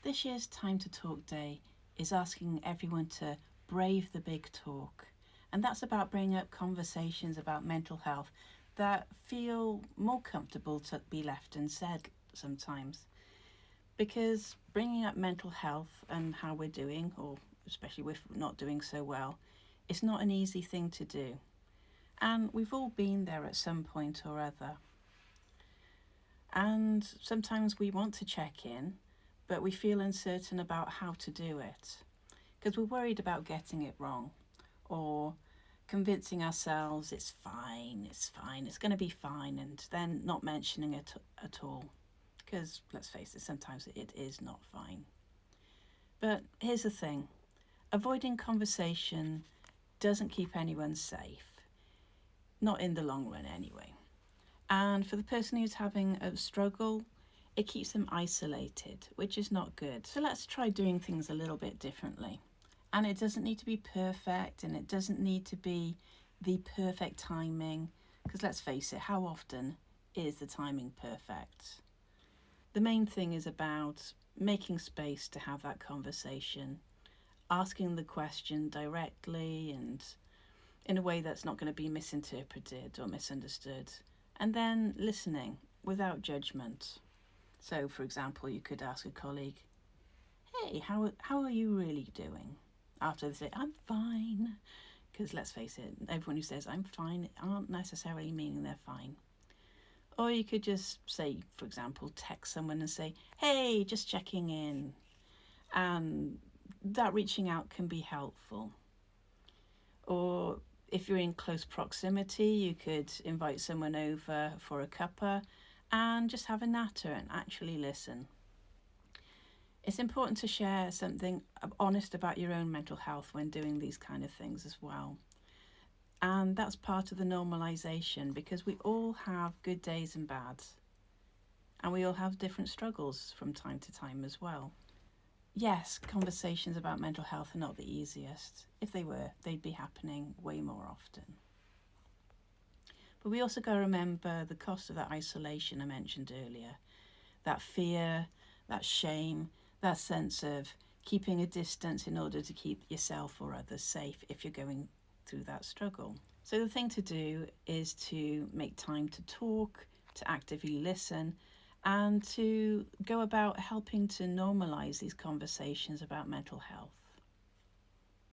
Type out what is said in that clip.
This year's Time to Talk Day is asking everyone to brave the big talk. And that's about bringing up conversations about mental health that feel more comfortable to be left unsaid sometimes. Because bringing up mental health and how we're doing, or especially if we're not doing so well, it's not an easy thing to do. And we've all been there at some point or other. And sometimes we want to check in, but we feel uncertain about how to do it because we're worried about getting it wrong or convincing ourselves it's fine, it's going to be fine, and then not mentioning it at all because, let's face it, sometimes it is not fine. But here's the thing, avoiding conversation doesn't keep anyone safe, not in the long run anyway. And for the person who's having a struggle, it keeps them isolated, which is not good. So let's try doing things a little bit differently. And it doesn't need to be perfect, and it doesn't need to be the perfect timing, because let's face it, how often is the timing perfect? The main thing is about making space to have that conversation, asking the question directly and in a way that's not going to be misinterpreted or misunderstood, and then listening without judgment. So, for example, you could ask a colleague, hey, how are you really doing? After they say, I'm fine. Because let's face it, everyone who says, I'm fine, aren't necessarily meaning they're fine. Or you could just say, for example, text someone and say, hey, just checking in. And that reaching out can be helpful. Or if you're in close proximity, you could invite someone over for a cuppa and just have a natter and actually listen. It's important to share something honest about your own mental health when doing these kind of things as well. And that's part of the normalisation, because we all have good days and bads. And we all have different struggles from time to time as well. Yes, conversations about mental health are not the easiest. If they were, they'd be happening way more often. But we also got to remember the cost of that isolation I mentioned earlier. That fear, that shame, that sense of keeping a distance in order to keep yourself or others safe if you're going through that struggle. So the thing to do is to make time to talk, to actively listen, and to go about helping to normalise these conversations about mental health.